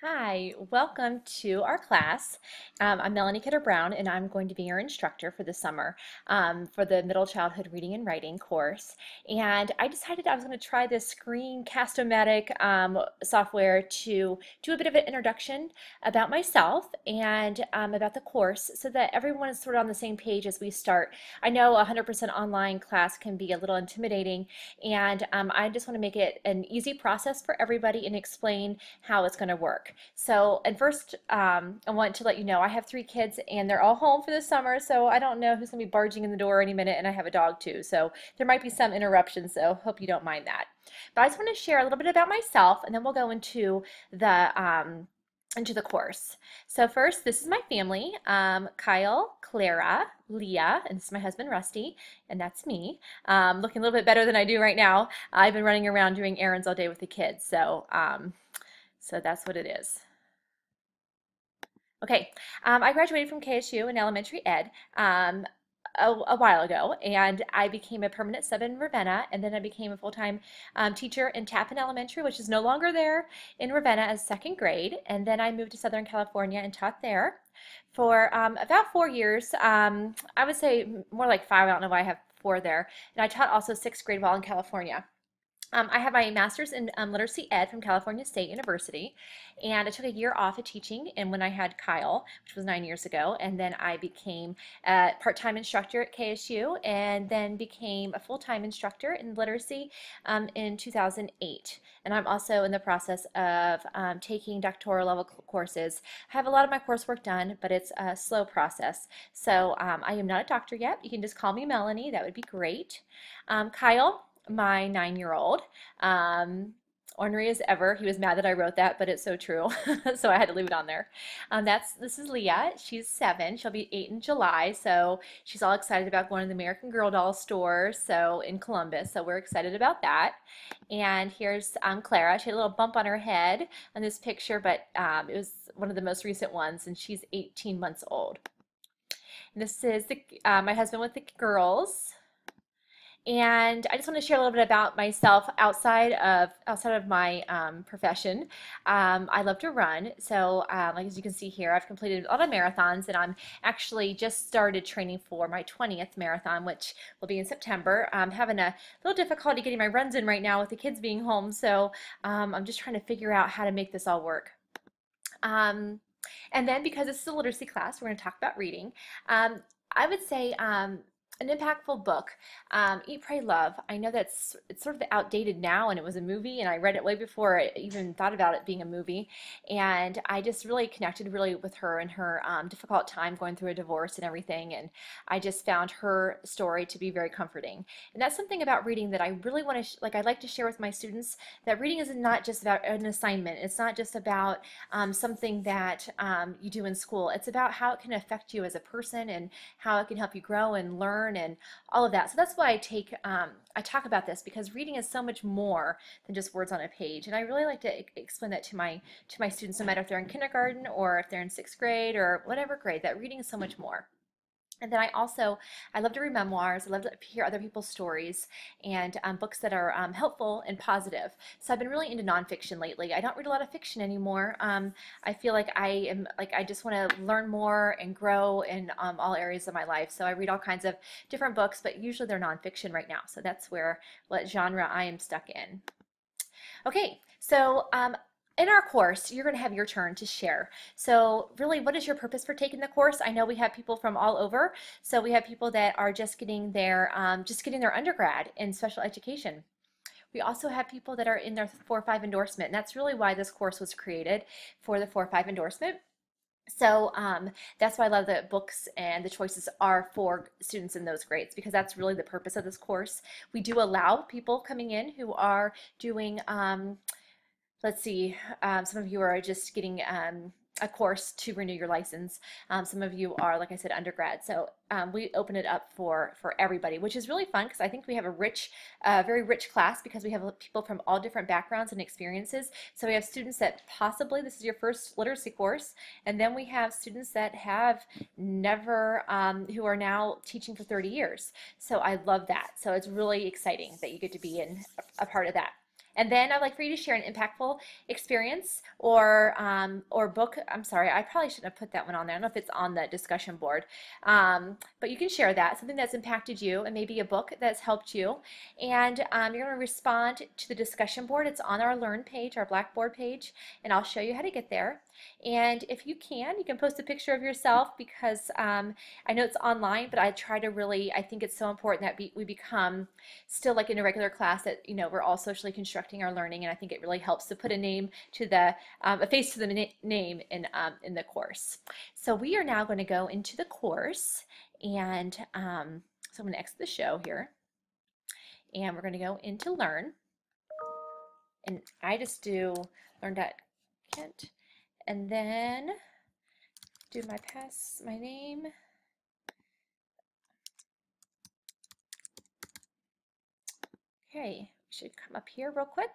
Hi, welcome to our class. I'm Melanie Kidder Brown, and I'm going to be your instructor for the summer for the Middle Childhood Reading and Writing course. And I decided I was going to try this Screencast-O-Matic software to do a bit of an introduction about myself and about the course so that everyone is sort of on the same page as we start. I know 100% online class can be a little intimidating, and I just want to make it an easy process for everybody and explain how it's going to work. So, and first, I want to let you know I have 3 kids and they're all home for the summer, so I don't know who's going to be barging in the door any minute, and I have a dog too, so there might be some interruptions, so hope you don't mind that. But I just want to share a little bit about myself, and then we'll go into the course. So first, this is my family, Kyle, Clara, Leah, and this is my husband Rusty, and that's me, looking a little bit better than I do right now. I've been running around doing errands all day with the kids, so that's what it is. Okay, I graduated from KSU in elementary ed a while ago, and I became a permanent sub in Ravenna, and then I became a full-time teacher in Tappan Elementary, which is no longer there in Ravenna as second grade, and then I moved to Southern California and taught there for about 4 years. I would say more like 5. I don't know why I have 4 there, and I taught also sixth grade while in California. I have my master's in literacy ed from California State University, and I took a year off of teaching and when I had Kyle, which was 9 years ago, and then I became a part-time instructor at KSU and then became a full-time instructor in literacy in 2008. And I'm also in the process of taking doctoral level courses. I have a lot of my coursework done, but it's a slow process. So I am not a doctor yet. You can just call me Melanie. That would be great. Kyle, my 9-year-old. Ornery as ever. He was mad that I wrote that, but it's so true. So I had to leave it on there. This is Leah. She's 7. She'll be 8 in July. So she's all excited about going to the American Girl doll store in Columbus. So we're excited about that. And here's Clara. She had a little bump on her head on this picture, but it was one of the most recent ones, and she's 18 months old. And this is my husband with the girls. And I just want to share a little bit about myself outside of my profession. I love to run, so like as you can see here, I've completed a lot of marathons, and I'm actually just started training for my 20th marathon, which will be in September. I'm having a little difficulty getting my runs in right now with the kids being home, so I'm just trying to figure out how to make this all work. And then because this is a literacy class, we're going to talk about reading. I would say an impactful book, Eat, Pray, Love. I know it's sort of outdated now, and it was a movie, and I read it way before I even thought about it being a movie. And I just really connected really with her and her difficult time going through a divorce and everything. And I just found her story to be very comforting. And that's something about reading that I really want to, I like to share with my students, that reading is not just about an assignment. It's not just about something that you do in school. It's about how it can affect you as a person and how it can help you grow and learn and all of that. So that's why I talk about this, because reading is so much more than just words on a page. And I really like to explain that to my students, no matter if they're in kindergarten or if they're in sixth grade or whatever grade, that reading is so much more. And then I love to read memoirs. I love to hear other people's stories and books that are helpful and positive. So I've been really into nonfiction lately. I don't read a lot of fiction anymore. I feel like I just want to learn more and grow in all areas of my life. So I read all kinds of different books, but usually they're nonfiction right now. So that's what genre I am stuck in. Okay, so in our course, you're going to have your turn to share. So really, what is your purpose for taking the course? I know we have people from all over. So we have people that are just getting their undergrad in special education. We also have people that are in their 4-5 endorsement, and that's really why this course was created, for the 4-5 endorsement. So that's why I love the books and the choices are for students in those grades, because that's really the purpose of this course. We do allow people coming in who are doing let's see, some of you are just getting a course to renew your license. Some of you are, like I said, undergrad. So we open it up for everybody, which is really fun, because I think we have a very rich class, because we have people from all different backgrounds and experiences. So we have students that possibly this is your first literacy course, and then we have students that have never, who are now teaching for 30 years. So I love that. So it's really exciting that you get to be in a part of that. And then I'd like for you to share an impactful experience or book. I'm sorry, I probably shouldn't have put that one on there. I don't know if it's on the discussion board, but you can share that, something that's impacted you and maybe a book that's helped you. And you're going to respond to the discussion board. It's on our Learn page, our Blackboard page, and I'll show you how to get there. And if you can post a picture of yourself because I know it's online, but I try to really, I think it's so important that we become still like in a regular class that, we're all socially constructing our learning. And I think it really helps to put a name to a face to the name in the course. So we are now going to go into the course and so I'm going to exit the show here and we're going to go into Learn. And I just do learn.kent and then do my name. Okay, we should come up here real quick.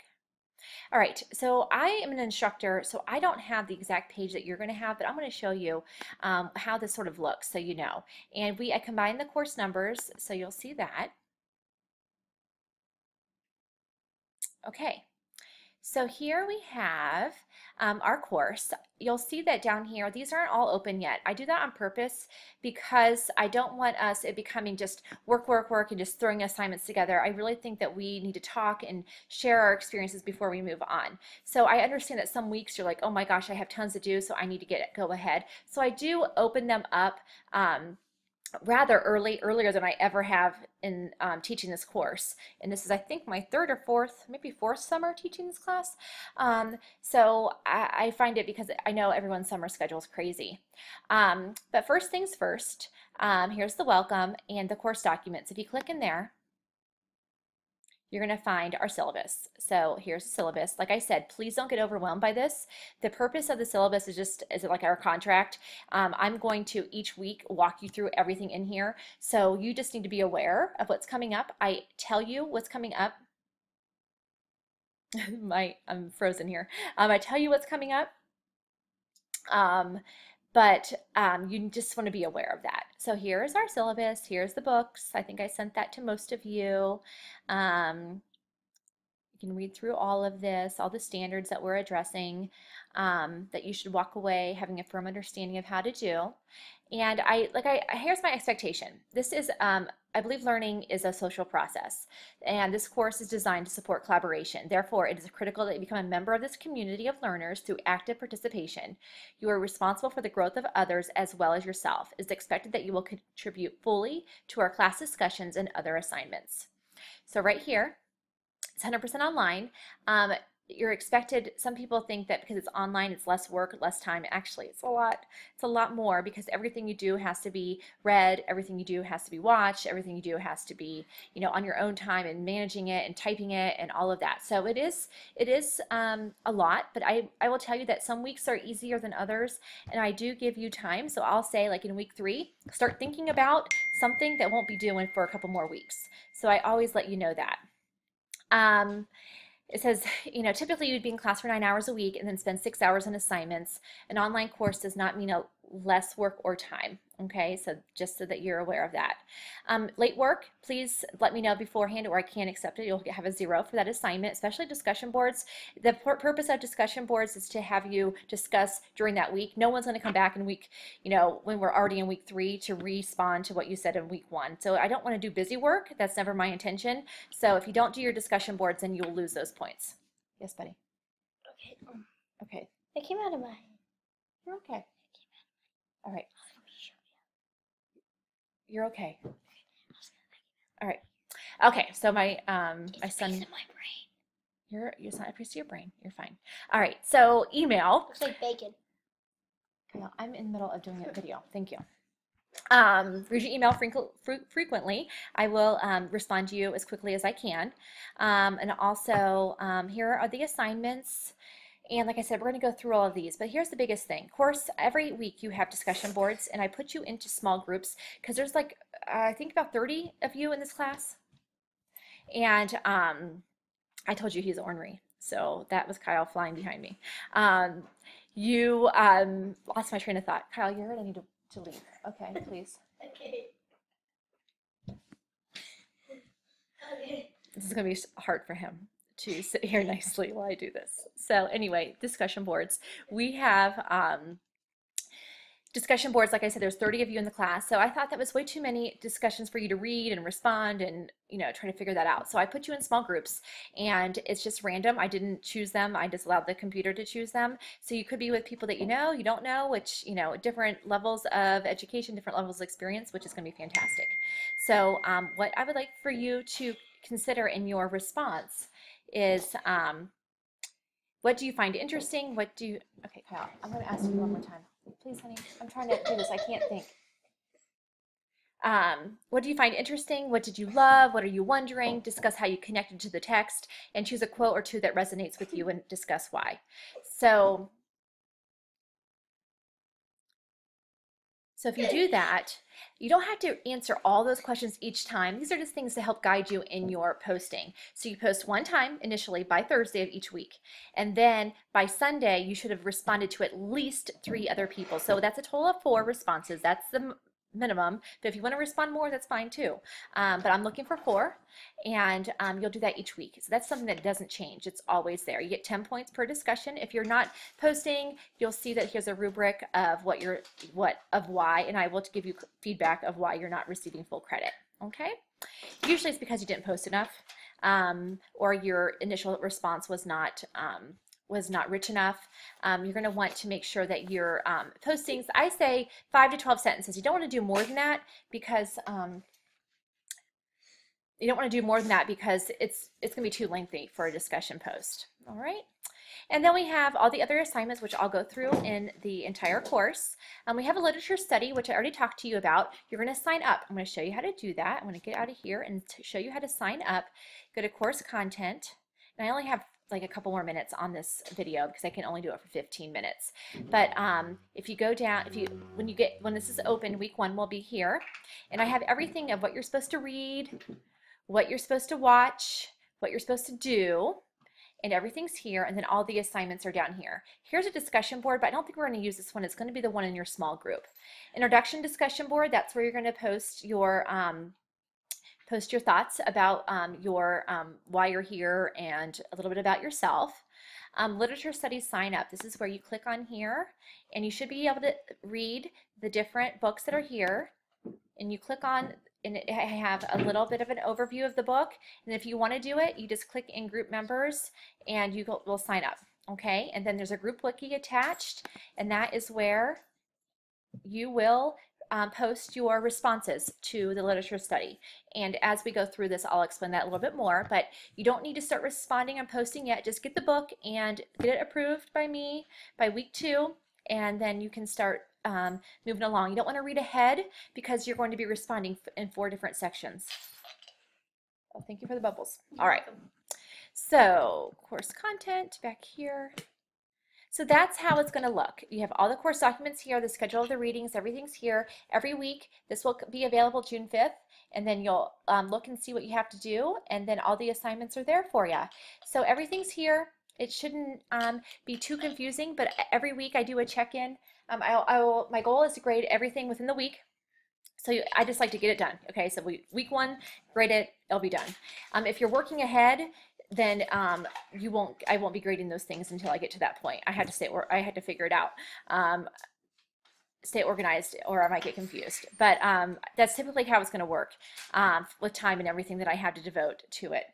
All right, so I am an instructor, so I don't have the exact page that you're going to have, but I'm going to show you how this sort of looks so you know. And I combine the course numbers, so you'll see that. Okay. So here we have our course. You'll see that down here, these aren't all open yet. I do that on purpose because I don't want it becoming just work, work, work, and just throwing assignments together. I really think that we need to talk and share our experiences before we move on. So I understand that some weeks you're like, oh my gosh, I have tons to do, so I need to go ahead. So I do open them up rather earlier than I ever have in teaching this course. And this is, I think, my third or fourth, maybe fourth summer teaching this class. So I find it because I know everyone's summer schedule is crazy. But first things first, here's the welcome and the course documents. If you click in there, you're going to find our syllabus. So here's the syllabus. Like I said, please don't get overwhelmed by this. The purpose of the syllabus is like our contract. I'm going to each week walk you through everything in here. So you just need to be aware of what's coming up. I tell you what's coming up. I'm frozen here. I tell you what's coming up. But you just want to be aware of that. So here's our syllabus, here's the books. I think I sent that to most of you. You can read through all of this, all the standards that we're addressing that you should walk away having a firm understanding of how to do. And here's my expectation. This is, I believe learning is a social process, and this course is designed to support collaboration. Therefore, it is critical that you become a member of this community of learners through active participation. You are responsible for the growth of others as well as yourself. It is expected that you will contribute fully to our class discussions and other assignments. So right here, it's 100% online. You're expected, some people think that because it's online, it's less work, less time. Actually, it's a lot more because everything you do has to be read, everything you do has to be watched, everything you do has to be, on your own time and managing it and typing it and all of that. So it is a lot, but I will tell you that some weeks are easier than others, and I do give you time. So I'll say like in week 3, start thinking about something that won't be doing for a couple more weeks. So I always let you know that. It says, typically you'd be in class for 9 hours a week and then spend 6 hours on assignments. An online course does not mean less work or time. Okay, so just so that you're aware of that. Late work, please let me know beforehand or I can't accept it. You'll have a 0 for that assignment, especially discussion boards. The purpose of discussion boards is to have you discuss during that week. No one's going to come back in week, when we're already in week 3 to respond to what you said in week 1. So I don't want to do busy work. That's never my intention. So if you don't do your discussion boards, then you'll lose those points. Yes, buddy? Okay. Okay. It came out of my. You're okay. All right. You're okay. All right. Okay. So my son. In my brain. It's not a piece of your brain. You're fine. All right. So email. Looks like bacon. Well, I'm in the middle of doing a video. Thank you. Read your email frequently. I will respond to you as quickly as I can. And also, here are the assignments. And like I said, we're going to go through all of these, but here's the biggest thing. Of course, every week you have discussion boards, and I put you into small groups because there's like, I think about 30 of you in this class. And I told you he's ornery, so that was Kyle flying behind me. You lost my train of thought. Kyle, you're ready to leave. Okay, please. Okay. Okay. This is going to be hard for him to sit here nicely while I do this. So anyway, discussion boards. We have discussion boards, like I said, there's 30 of you in the class. So I thought that was way too many discussions for you to read and respond and, try to figure that out. So I put you in small groups and it's just random. I didn't choose them. I just allowed the computer to choose them. So you could be with people that you don't know, which, different levels of education, different levels of experience, which is going to be fantastic. So what I would like for you to consider in your response is what do you find interesting? Okay, Kyle, I'm going to ask you one more time. Please, honey, I'm trying to do this. I can't think. What do you find interesting? What did you love? What are you wondering? Discuss how you connected to the text and choose a quote or two that resonates with you and discuss why. So if you do that, you don't have to answer all those questions each time. These are just things to help guide you in your posting. So you post one time initially by Thursday of each week. And then by Sunday, you should have responded to at least 3 other people. So that's a total of 4 responses. That's the minimum, but if you want to respond more, that's fine too. But I'm looking for 4, and you'll do that each week. So that's something that doesn't change. It's always there. You get 10 points per discussion. If you're not posting, you'll see that here's a rubric of why, and I will give you feedback of why you're not receiving full credit. Okay? Usually it's because you didn't post enough, or your initial response was not rich enough. You're going to want to make sure that your postings, I say 5 to 12 sentences. You don't want to do more than that because it's going to be too lengthy for a discussion post. All right. And then we have all the other assignments, which I'll go through in the entire course. We have a literature study, which I already talked to you about. You're going to sign up. I'm going to show you how to do that. I'm going to get out of here and show you how to sign up. Go to course content. And I only have like a couple more minutes on this video because I can only do it for 15 minutes. But if you go down, when this is open, week 1 will be here. And I have everything of what you're supposed to read, what you're supposed to watch, what you're supposed to do, and everything's here. And then all the assignments are down here. Here's a discussion board, but I don't think we're going to use this one. It's going to be the one in your small group. Introduction discussion board, that's where you're going to post your thoughts about why you're here and a little bit about yourself. Literature studies sign up. This is where you click on here and you should be able to read the different books that are here, and you click on and I have a little bit of an overview of the book, and if you want to do it, you just click in group members and you will sign up. Okay, and then there's a group wiki attached, and that is where you will post your responses to the literature study. And as we go through this, I'll explain that a little bit more, but you don't need to start responding and posting yet. Just get the book and get it approved by me by week 2, and then you can start moving along. You don't want to read ahead because you're going to be responding in 4 different sections. Oh, thank you for the bubbles. All right. So course content back here. So that's how it's going to look. You have all the course documents here, the schedule of the readings, everything's here. Every week, this will be available June 5th, and then you'll look and see what you have to do, and then all the assignments are there for you. So everything's here. It shouldn't be too confusing, but every week I do a check-in. My goal is to grade everything within the week. So I just like to get it done. Okay, so week 1, grade it, it'll be done. If you're working ahead, then I won't be grading those things until I get to that point. I had to figure it out. Stay organized, or I might get confused. But that's typically how it's going to work with time and everything that I have to devote to it.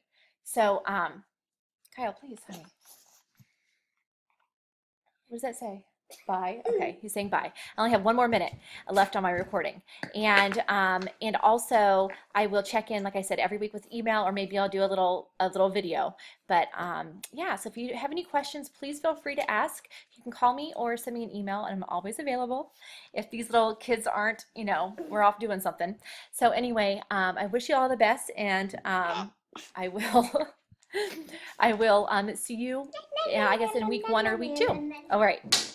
So Kyle, please, honey. What does that say? Bye. Okay, he's saying bye. I only have 1 more minute left on my recording, and also I will check in, like I said, every week with email, or maybe I'll do a little video. But yeah. So if you have any questions, please feel free to ask. You can call me or send me an email, and I'm always available. If these little kids aren't, we're off doing something. So anyway, I wish you all the best, and I will. I will see you, I guess, in week 1 or week 2. All right.